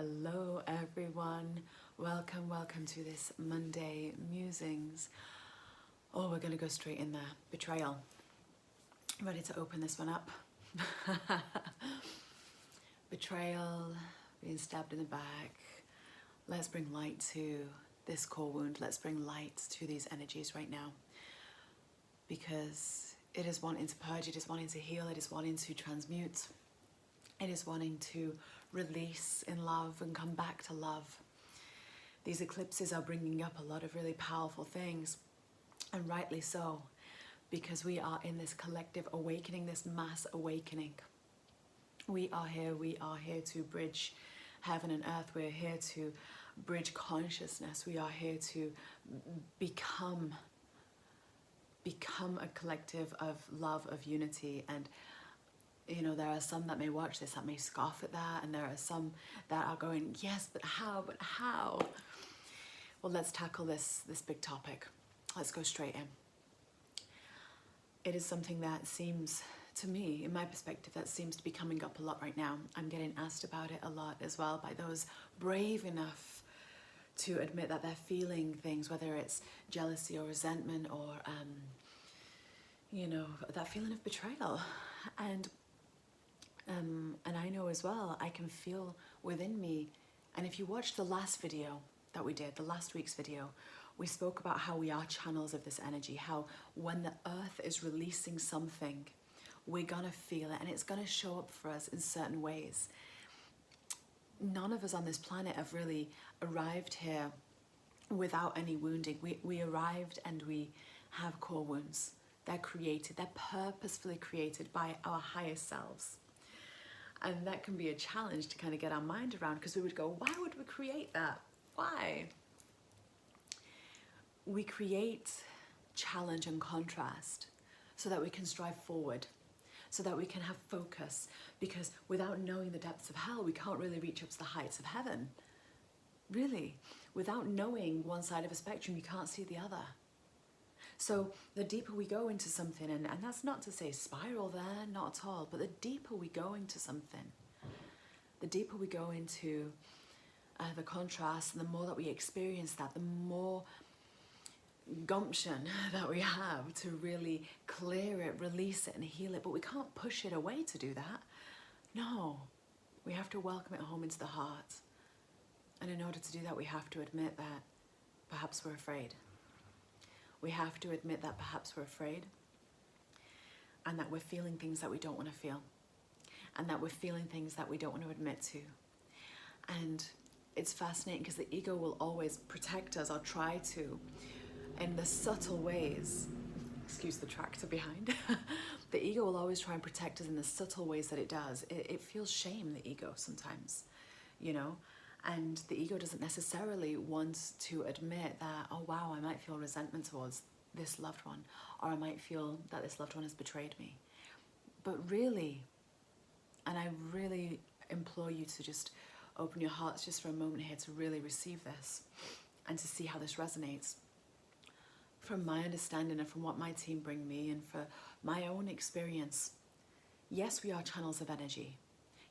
Hello everyone, welcome to this Monday Musings. Oh, we're going to go straight in there. Betrayal. Ready to open this one up? Betrayal, being stabbed in the back. Let's bring light to this core wound. Let's bring light to these energies right now. Because it is wanting to purge, it is wanting to heal, it is wanting to transmute. It is wanting to release in love and come back to love. These eclipses are bringing up a lot of really powerful things, and rightly so, because we are in this collective awakening, this mass awakening. We are here to bridge heaven and earth. We're here to bridge consciousness. We are here to become a collective of love, of unity. And you know, there are some that may watch this that may scoff at that, and there are some that are going, yes, but how, Well, let's tackle this big topic. Let's go straight in. It is something that seems, to me, in my perspective, that seems to be coming up a lot right now. I'm getting asked about it a lot as well by those brave enough to admit that they're feeling things, whether it's jealousy or resentment or, you know, that feeling of betrayal. And I know as well, I can feel within me. And if you watch the last video that we did, the last week's video, we spoke about how we are channels of this energy, how when the earth is releasing something, we're gonna feel it and it's gonna show up for us in certain ways. None of us on this planet have really arrived here without any wounding. We arrived and we have core wounds. They're created, they're purposefully created by our higher selves. And that can be a challenge to kind of get our mind around, because we would go, why would we create that? Why? We create challenge and contrast so that we can strive forward, so that we can have focus, because without knowing the depths of hell, we can't really reach up to the heights of heaven. Really, without knowing one side of a spectrum, you can't see the other. So the deeper we go into something, and that's not to say spiral there, not at all, but the deeper we go into something, the deeper we go into the contrast, and the more that we experience that, the more gumption that we have to really clear it, release it and heal it. But we can't push it away to do that. No, we have to welcome it home into the heart. And in order to do that, we have to admit that perhaps we're afraid. We have to admit that perhaps we're afraid, and that we're feeling things that we don't want to feel, and that we're feeling things that we don't want to admit to. And it's fascinating because the ego will always protect us, or try to, in the subtle ways. Excuse the tractor behind. The ego will always try and protect us in the subtle ways that it does. It feels shame, the ego, sometimes, you know. And the ego doesn't necessarily want to admit that, oh wow, I might feel resentment towards this loved one, or I might feel that this loved one has betrayed me. But really, and I really implore you to just open your hearts just for a moment here to really receive this and to see how this resonates. From my understanding and from what my team bring me, and for my own experience, yes, we are channels of energy.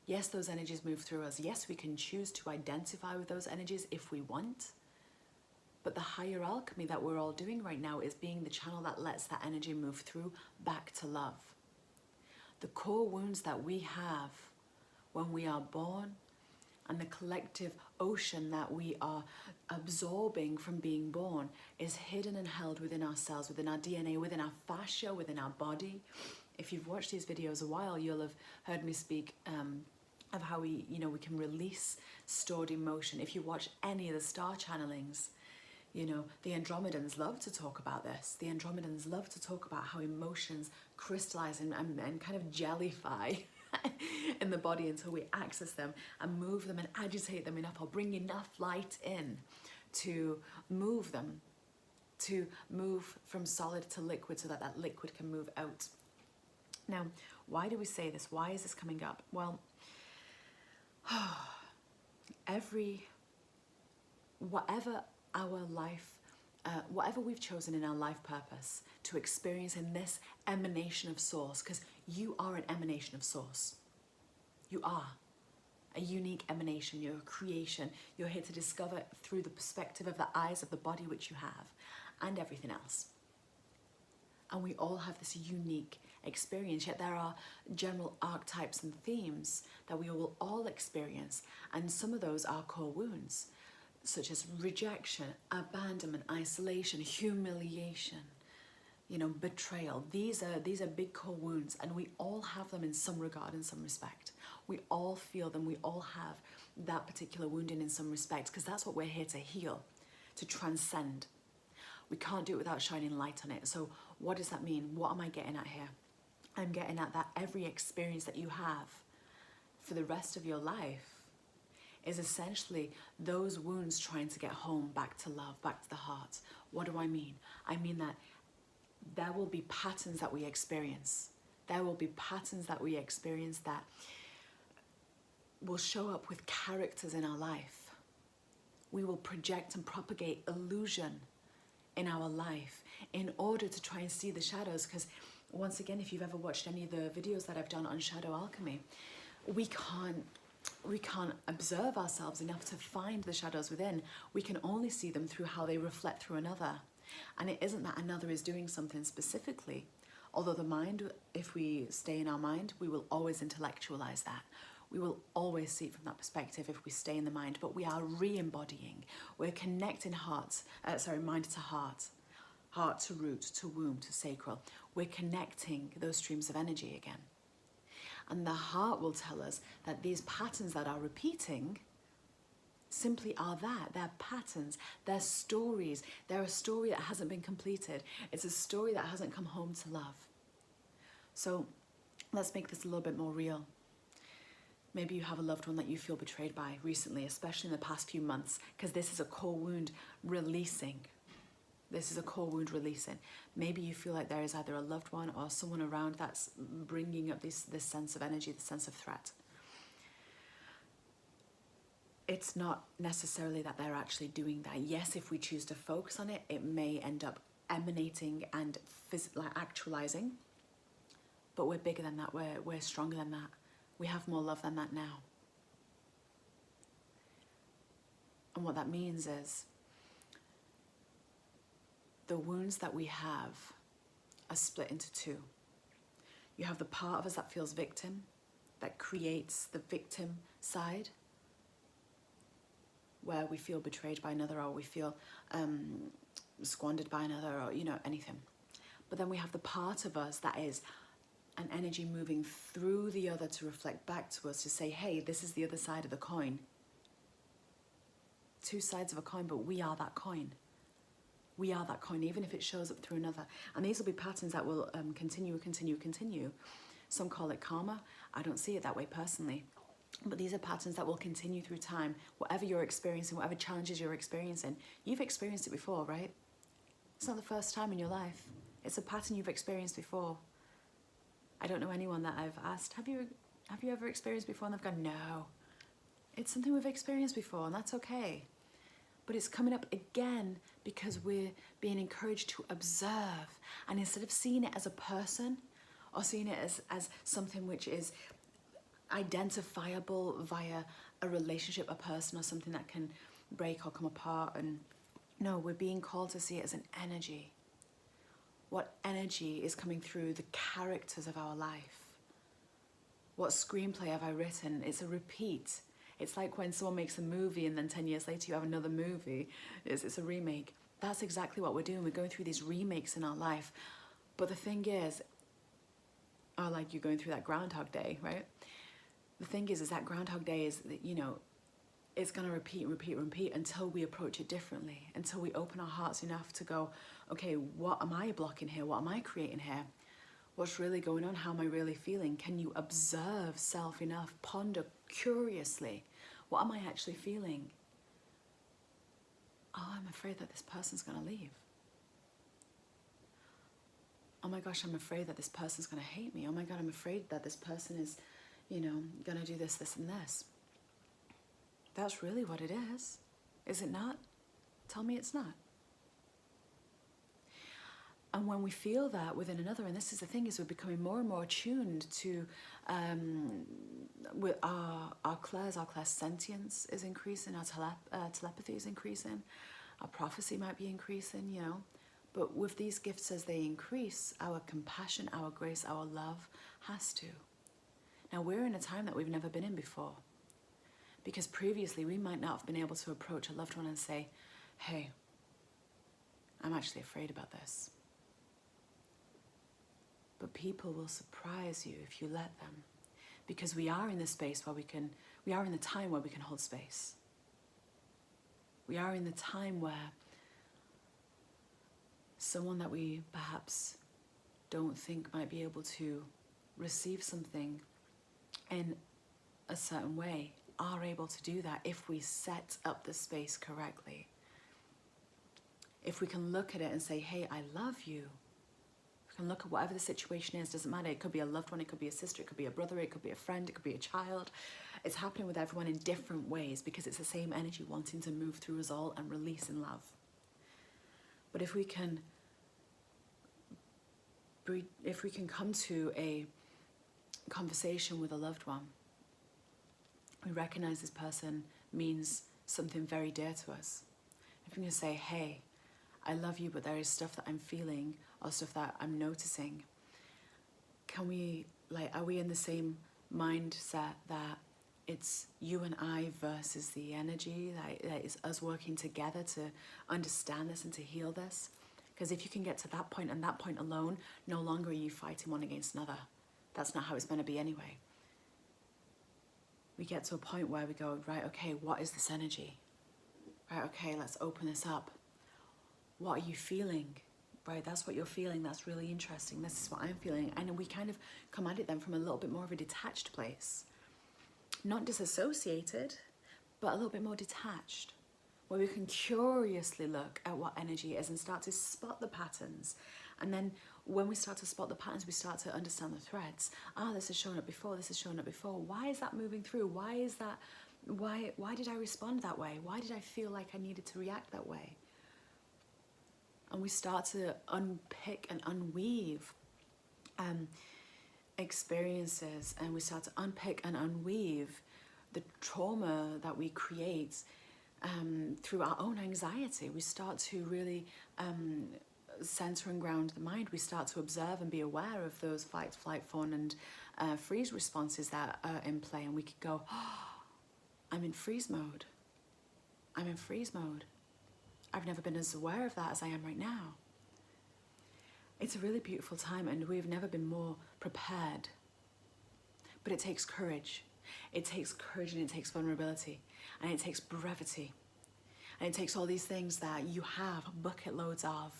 Yes, those energies move through us. Yes, we can choose to identify with those energies if we want. But the higher alchemy that we're all doing right now is being the channel that lets that energy move through back to love. The core wounds that we have when we are born, and the collective ocean that we are absorbing from being born, is hidden and held within ourselves, within our DNA, within our fascia, within our body. If you've watched these videos a while, you'll have heard me speak of how we can release stored emotion. If you watch any of the star channelings, you know, the Andromedans love to talk about this. The Andromedans love to talk about how emotions crystallize and kind of jellify in the body until we access them and move them and agitate them enough, or bring enough light in to move them, to move from solid to liquid, so that that liquid can move out. Now, why do we say this? Why is this coming up? Well, whatever our life, whatever we've chosen in our life purpose to experience in this emanation of source, because you are an emanation of source. You are. a unique emanation. You're a creation. You're here to discover through the perspective of the eyes of the body which you have and everything else. And we all have this unique experience, yet there are general archetypes and themes that we will all experience, and some of those are core wounds, such as rejection, abandonment, isolation, humiliation, betrayal. These are big core wounds, and we all have them in some regard, in some respect. We all feel them. We all have that particular wounding in some respect, because that's what we're here to heal, to transcend. We can't do it without shining light on it. So what does that mean? What am I getting at here? I'm getting at that every experience that you have for the rest of your life is essentially those wounds trying to get home, back to love, back to the heart. What do I mean? I mean that there will be patterns that we experience. There will be patterns that we experience that will show up with characters in our life. We will project and propagate illusion in our life in order to try and see the shadows, because once again, if you've ever watched any of the videos that I've done on shadow alchemy, we can't observe ourselves enough to find the shadows within. We can only see them through how they reflect through another. And it isn't that another is doing something specifically, although the mind, if we stay in our mind, we will always intellectualize that. We will always see it from that perspective if we stay in the mind, but we are re-embodying. We're connecting mind to heart, heart to root, to womb, to sacral. We're connecting those streams of energy again. And the heart will tell us that these patterns that are repeating simply are that. They're patterns, they're stories. They're a story that hasn't been completed. It's a story that hasn't come home to love. So let's make this a little bit more real. Maybe you have a loved one that you feel betrayed by recently, especially in the past few months, because this is a core wound releasing. This is a core wound releasing. Maybe you feel like there is either a loved one or someone around that's bringing up this sense of energy, the sense of threat. It's not necessarily that they're actually doing that. Yes, if we choose to focus on it, it may end up emanating and actualizing. But we're bigger than that. We're stronger than that. We have more love than that now. And what that means is the wounds that we have are split into two. You have the part of us that feels victim, that creates the victim side, where we feel betrayed by another, or we feel squandered by another, or anything. But then we have the part of us that is an energy moving through the other to reflect back to us, to say, hey, this is the other side of the coin. Two sides of a coin, but we are that coin. We are that coin, even if it shows up through another. And these will be patterns that will continue. Some call it karma. I don't see it that way personally. But these are patterns that will continue through time. Whatever you're experiencing, whatever challenges you're experiencing, you've experienced it before, right? It's not the first time in your life. It's a pattern you've experienced before. I don't know anyone that I've asked, have you ever experienced before? And they've gone, no. It's something we've experienced before, and that's okay. But it's coming up again because we're being encouraged to observe. And instead of seeing it as a person, or seeing it as something which is identifiable via a relationship, a person, or something that can break or come apart, and no, we're being called to see it as an energy. What energy is coming through the characters of our life? What screenplay have I written? It's a repeat. It's like when someone makes a movie and then 10 years later you have another movie. It's a remake. That's exactly what we're doing. We're going through these remakes in our life. But the thing is, like you're going through that Groundhog Day, right? The thing is that Groundhog Day is, it's going to repeat until we approach it differently, until we open our hearts enough to go, okay, what am I blocking here? What am I creating here? What's really going on? How am I really feeling? Can you observe self enough? Ponder curiously. What am I actually feeling? Oh, I'm afraid that this person's going to leave. Oh my gosh, I'm afraid that this person's going to hate me. Oh my God, I'm afraid that this person is, going to do this, this, and this. That's really what it is it not? Tell me it's not. And when we feel that within another, and this is the thing, is we're becoming more and more attuned to, with our clairsentience is increasing, our telepathy is increasing, our prophecy might be increasing, you know. But with these gifts as they increase, our compassion, our grace, our love has to. Now we're in a time that we've never been in before. Because previously we might not have been able to approach a loved one and say, hey, I'm actually afraid about this. But people will surprise you if you let them. Because we are in the space where we are in the time where we can hold space. We are in the time where someone that we perhaps don't think might be able to receive something in a certain way are able to do that if we set up the space correctly. If we can look at it and say, hey, I love you. We can look at whatever the situation is, doesn't matter. It could be a loved one, it could be a sister, it could be a brother, it could be a friend, it could be a child. It's happening with everyone in different ways because it's the same energy wanting to move through us all and release in love. But if we can come to a conversation with a loved one, we recognize this person means something very dear to us. If we can say, hey, I love you, but there is stuff that I'm feeling or stuff that I'm noticing. Can we, are we in the same mindset that it's you and I versus the energy, that is us working together to understand this and to heal this? Because if you can get to that point and that point alone, no longer are you fighting one against another. That's not how it's meant to be anyway. We get to a point where we go, right, okay, what is this energy? Right, okay, let's open this up. What are you feeling? Right, that's what you're feeling. That's really interesting. This is what I'm feeling. And we kind of come at it then from a little bit more of a detached place. Not disassociated, but a little bit more detached, where we can curiously look at what energy is and start to spot the patterns. And then when we start to spot the patterns, we start to understand the threads. This has shown up before, this has shown up before. Why is that moving through? Why is that, why did I respond that way? Why did I feel like I needed to react that way? And we start to unpick and unweave experiences, and we start to unpick and unweave the trauma that we create through our own anxiety. We start to really center and ground the mind. We start to observe and be aware of those fight, flight, fawn and freeze responses that are in play, and we could go, I'm in freeze mode. I'm in freeze mode. I've never been as aware of that as I am right now. It's a really beautiful time, and we've never been more prepared. But it takes courage. It takes courage, and it takes vulnerability, and it takes brevity. And it takes all these things that you have bucket loads of.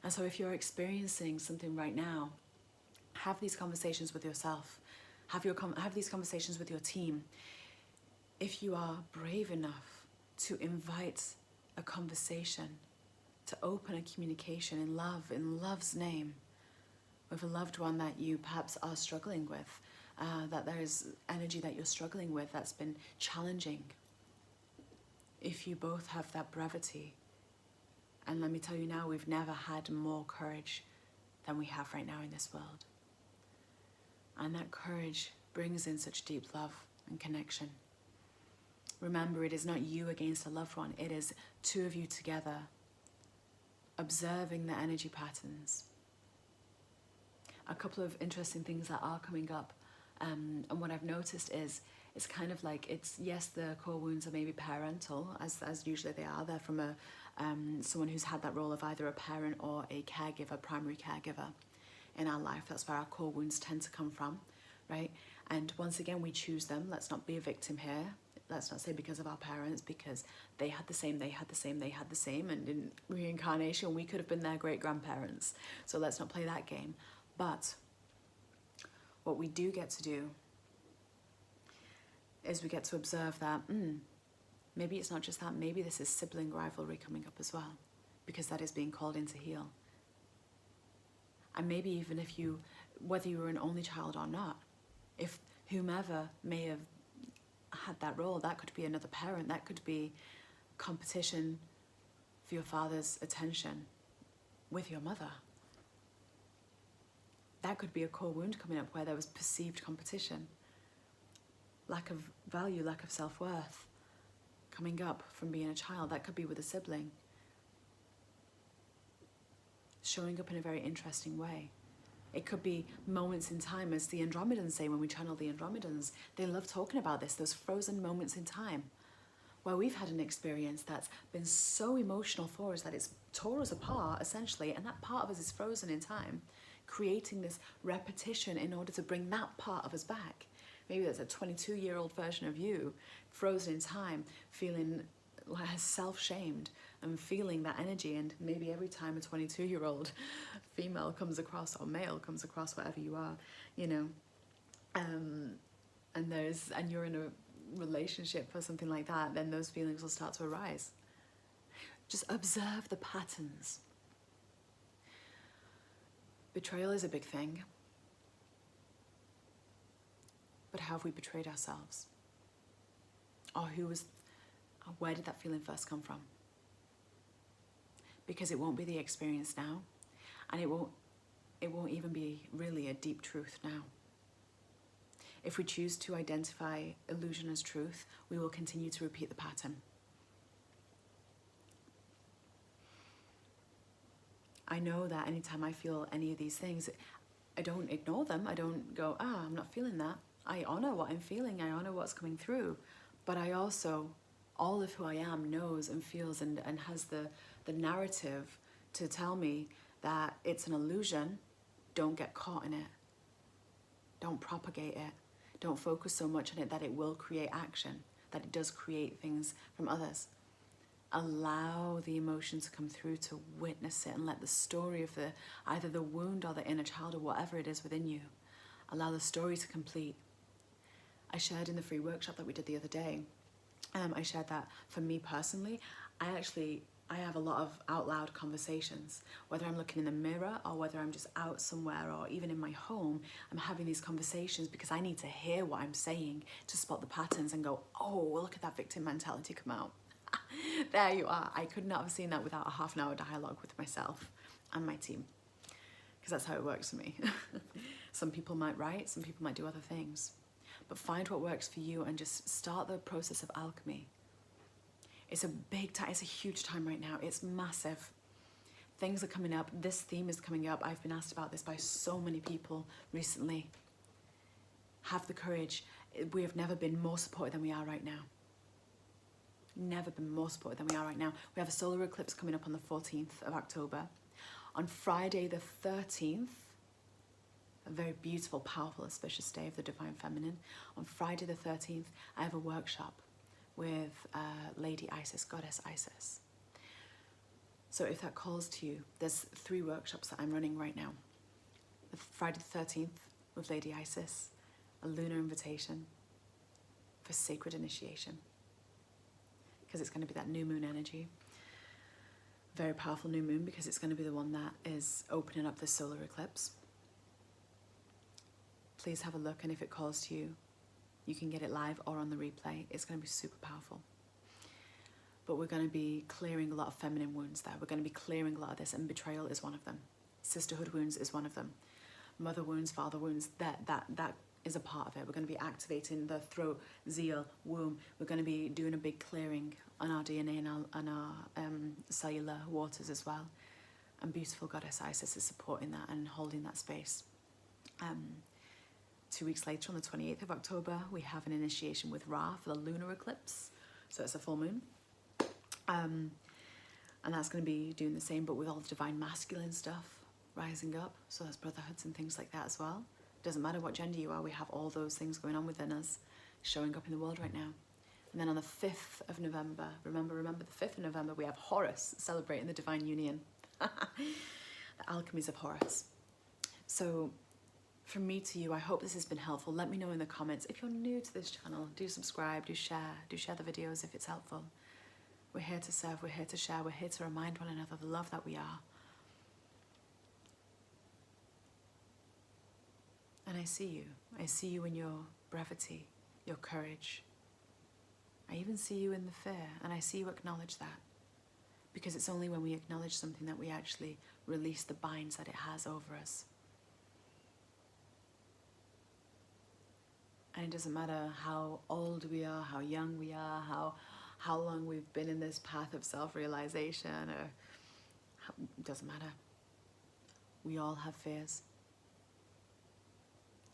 And so if you're experiencing something right now, have these conversations with yourself. Have these conversations with your team. If you are brave enough to invite a conversation, to open a communication in love, in love's name, with a loved one that you perhaps are struggling with, that there is energy that you're struggling with that's been challenging. If you both have that brevity, and let me tell you now, we've never had more courage than we have right now in this world. And that courage brings in such deep love and connection. Remember, it is not you against a loved one. It is two of you together, observing the energy patterns. A couple of interesting things that are coming up, and what I've noticed is, it's kind of like, yes, the core wounds are maybe parental, as usually they are. They're from someone who's had that role of either a parent or a caregiver, primary caregiver in our life. That's where our core wounds tend to come from, right? And once again, we choose them. Let's not be a victim here. Let's not say because of our parents, because they had the same, and in reincarnation, we could have been their great-grandparents. So let's not play that game. But what we do get to do is we get to observe that, maybe it's not just that, maybe this is sibling rivalry coming up as well, because that is being called in to heal. And maybe even if whether you were an only child or not, if whomever may have had that role, that could be another parent, that could be competition for your father's attention. with your mother. That could be a core wound coming up where there was perceived competition, lack of value, lack of self-worth coming up from being a child. That could be with a sibling, showing up in a very interesting way. It could be moments in time, as the Andromedans say when we channel the Andromedans. They love talking about this, those frozen moments in time where we've had an experience that's been so emotional for us that it's tore us apart, essentially, and that part of us is frozen in time, creating this repetition in order to bring that part of us back. Maybe there's a 22-year-old version of you, frozen in time, feeling like self-shamed and feeling that energy. And maybe every time a 22-year-old female comes across, or male comes across, whatever you are, you know, and you're in a relationship or something like that, then those feelings will start to arise. Just observe the patterns. Betrayal is a big thing. But how have we betrayed ourselves? Or where did that feeling first come from? Because it won't be the experience now, and it won't even be really a deep truth now. If we choose to identify illusion as truth, we will continue to repeat the pattern. I know that anytime I feel any of these things, I don't ignore them. I don't go, I'm not feeling that. I honor what I'm feeling. I honor what's coming through. But I also, all of who I am knows and feels and has the narrative to tell me that it's an illusion. Don't get caught in it. Don't propagate it. Don't focus so much on it that it will create action, that it does create things from others. Allow the emotion to come through, to witness it, and let the story of either the wound or the inner child or whatever it is within you, allow the story to complete. I shared in the free workshop that we did the other day, I shared that for me personally, I have a lot of out loud conversations, whether I'm looking in the mirror or whether I'm just out somewhere or even in my home. I'm having these conversations because I need to hear what I'm saying to spot the patterns and go, oh, look at that victim mentality come out. There you are. I could not have seen that without a half-an-hour dialogue with myself and my team, because that's how it works for me. Some people might write, some people might do other things, but find what works for you and just start the process of alchemy. It's a big time, it's a huge time right now. It's massive. Things are coming up. This theme is coming up. I've been asked about this by so many people recently. Have the courage. We have never been more supported than we are right now. Never been more supported than we are right now. We have a solar eclipse coming up on the 14th of October. On Friday the 13th, a very beautiful, powerful, auspicious day of the Divine Feminine. On Friday the 13th, I have a workshop with Lady Isis, Goddess Isis. So if that calls to you, there's 3 workshops that I'm running right now. The Friday the 13th with Lady Isis, a lunar invitation for sacred initiation, because it's going to be that new moon energy. Very powerful new moon, because it's going to be the one that is opening up the solar eclipse. Please have a look, and if it calls to you, you can get it live or on the replay. It's going to be super powerful. But we're going to be clearing a lot of feminine wounds there. We're going to be clearing a lot of this, and betrayal is one of them. Sisterhood wounds is one of them. Mother wounds, father wounds, that is a part of it. We're going to be activating the throat, zeal, womb. We're going to be doing a big clearing on our DNA and our cellular waters as well. And beautiful Goddess Isis is supporting that and holding that space. 2 weeks later, on the 28th of October, we have an initiation with Ra for the lunar eclipse. So it's a full moon. And that's going to be doing the same, but with all the divine masculine stuff rising up. So that's brotherhoods and things like that as well. Doesn't matter what gender you are, we have all those things going on within us, showing up in the world right now. And then on the 5th of November, remember the 5th of November, we have Horus celebrating the divine union. The alchemies of Horus. So from me to you, I hope this has been helpful. Let me know in the comments. If you're new to this channel, do subscribe, do share the videos if it's helpful. We're here to serve, we're here to share, we're here to remind one another the love that we are. And I see you in your brevity, your courage. I even see you in the fear, and I see you acknowledge that. Because it's only when we acknowledge something that we actually release the binds that it has over us. And it doesn't matter how old we are, how young we are, how long we've been in this path of self-realization, it doesn't matter. We all have fears.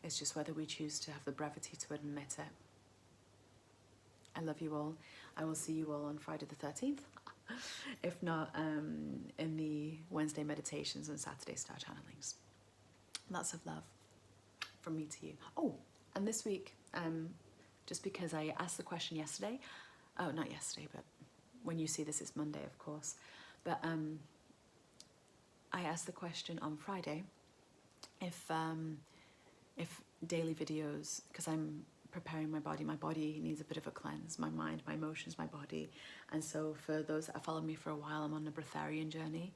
It's just whether we choose to have the brevity to admit it. I love you all. I will see you all on Friday the 13th. If not, in the Wednesday meditations and Saturday star channelings. Lots of love from me to you. Oh, and this week, just because I asked the question yesterday, oh, not yesterday, but when you see this, it's Monday, of course. But I asked the question on Friday if daily videos, because I'm preparing my body needs a bit of a cleanse, my mind, my emotions, my body. And so for those that have followed me for a while, I'm on a breatharian journey.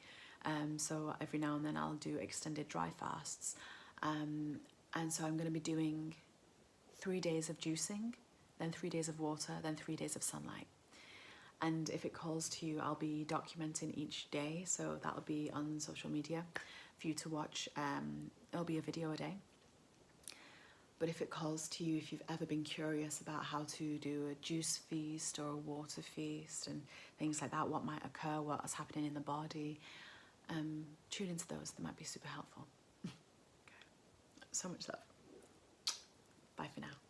So every now and then I'll do extended dry fasts. And so I'm going to be doing 3 days of juicing, then 3 days of water, then 3 days of sunlight. And if it calls to you, I'll be documenting each day. So that'll be on social media for you to watch. It'll be a video a day. But if it calls to you, if you've ever been curious about how to do a juice feast or a water feast and things like that, what might occur, what's happening in the body, tune into those. They might be super helpful. Okay. So much love. Bye for now.